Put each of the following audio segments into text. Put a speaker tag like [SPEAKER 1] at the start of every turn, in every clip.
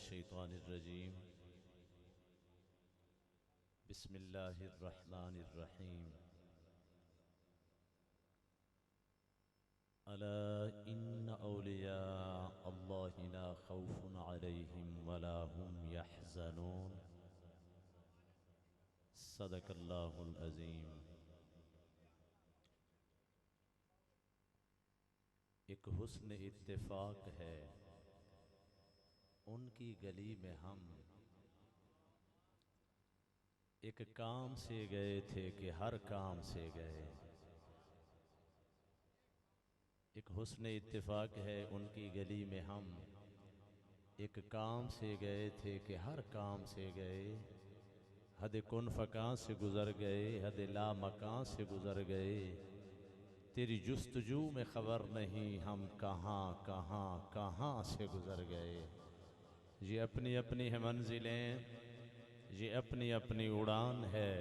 [SPEAKER 1] मिनश्शैतानिर्रजीम बिस्मिल्लाहिर्रहमानिर्रहीम अला इन्न औलिया अल्लाहि ला खौफुन अलैहिम वला हुम यहज़नून सदक़ल्लाहुल अज़ीम। एक हुस्न इत्तेफाक है उनकी गली में हम, एक काम से गए थे कि हर काम से गए। एक हुस्न इत्तेफाक है उनकी गली में हम, एक काम से गए थे कि हर काम से गए। हद कुन फ़कां से गुज़र गए, हद ला मकां से गुज़र गए। तेरी जुस्तजू में ख़बर नहीं हम कहाँ कहाँ कहाँ से गुज़र गए। ये अपनी अपनी है मंजिलें, ये अपनी अपनी उड़ान है।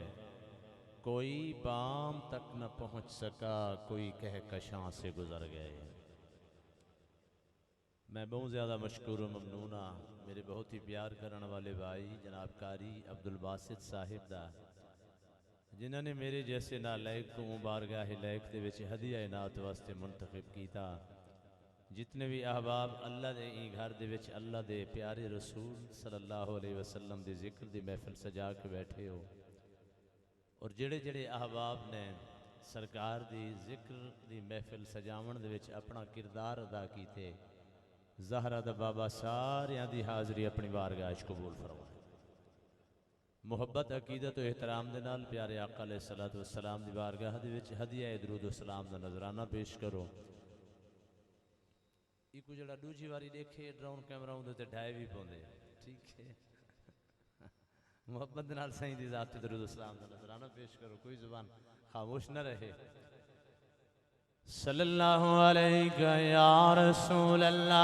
[SPEAKER 1] कोई बाम तक न पहुँच सका, कोई कहकशां से गुज़र गए। मैं बहुत ज़्यादा मशकूर ममनूना मेरे बहुत ही प्यार करने वाले भाई जनाब कारी अब्दुल बासित साहिब दा, जिन्होंने मेरे जैसे नालायक को मुबारगाह लायक दे विच हदिया इनात वास्ते मुंतखब किया। जितने भी अहबाब अल्लाह दे घर दे विच अल्लाह दे प्यारे रसूल सल्लल्लाहु अलैहि वसल्लम दे जिक्र दी महफिल सजा के बैठे हो, और जेड़े जेड़े अहबाब ने सरकार दी जिक्र दी महफिल सजावन दे विच अपना किरदार अदा कीते, ज़हरा दा बाबा सारियां दी हाज़री अपनी बारगाह च कबूल फरमाए। मुहब्बत अकीदत और एहतराम दे नाल प्यारे आका अलैहिस्सलातु वस्सलाम दी बारगाह दे विच हदिया दुरूद व सलाम दा नजराना पेश करो। इको जड़ा दूजी बारी देखे ड्रोन कैमरा उहदे ते ढाए भी पाउंदे, ठीक है। मुहब्बत दे नाल सही दी ज़ात ते दुरूद व सलाम दा नजराना पेश करो, कोई जुबान खामोश न रहे। सल्लल्लाहु अलैका या रसूल अल्लाह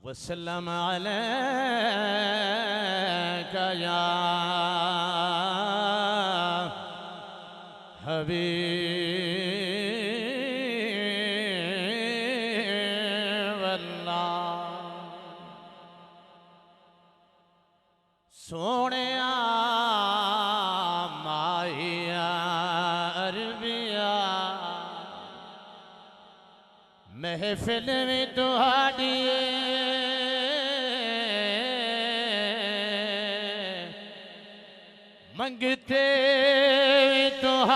[SPEAKER 1] वसल्लम अलैका या हबीब अल्लाह। सोने माहिया अरबिया महफिल में तुहाडी मंगते तुहाडे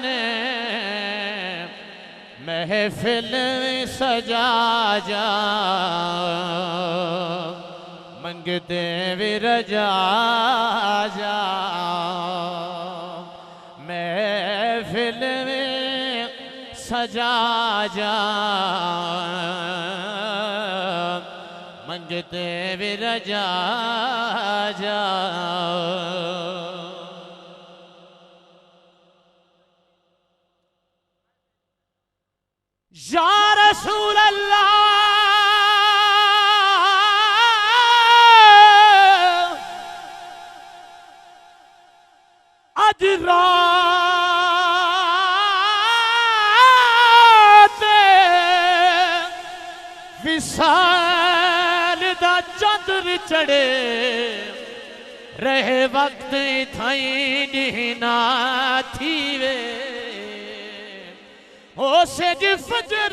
[SPEAKER 1] ने महफिल में सजा जा मंगते विरजा जा महफिल में सजा जा मंगते विरजा जा। या रसूल अल्लाह आज रात विसाल दा चंद्र चढ़े रहे वक्त थाई दीना थी वे ओ सेज फजर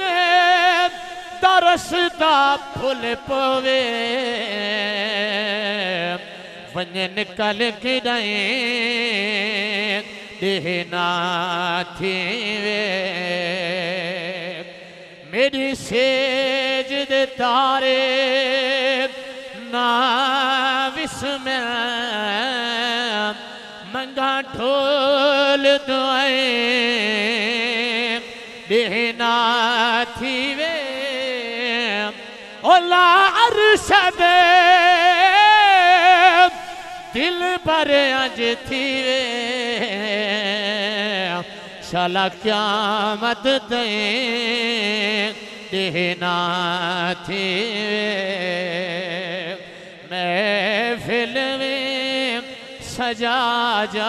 [SPEAKER 1] दरसदा फुल पवे वंजन कल किदाए देना थी वे मेरी सेज दे तारे ना विस्मय मंगा ढोल दुआए देना थी वे ओला अरशद दिल पर अज थी वे शाला क़यामत ते देना थी वे महफिल में रजा जा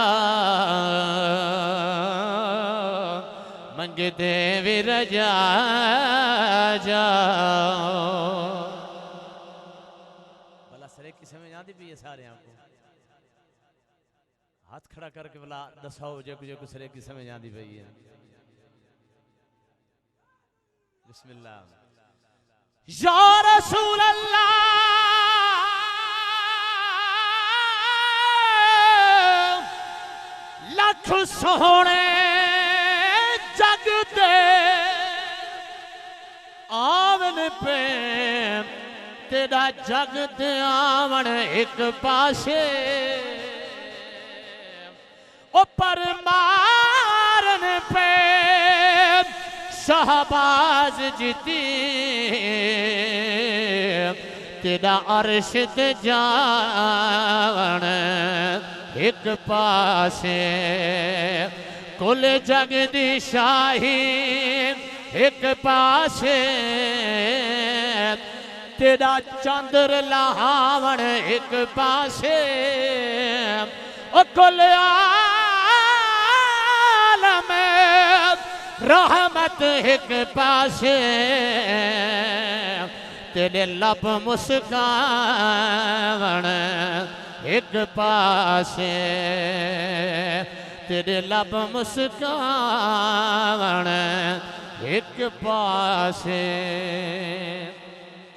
[SPEAKER 1] मंगते भी रजा जा। भला सरे की समझ आती भी है सारे आपको? हाथ खड़ा करके भला दसाओ जो कुछ सरे की समझ आती पई है। बिस्मिल्लाह। या रसूल अल्लाह लख सोहने जग दे आवन पे तेरा जग दे आवन एक पासे ओ पर मारन पे शहबाज जीती तेरा अर्श ते जावन एक पासे कुल जग दी शाही एक पासे तेरा चंद्र लहावन एक पासे ओ कुल आलम रहमत एक पासे तेरे लब मुस्कान एक पासे तेरे लब मुस्कान एक पासे।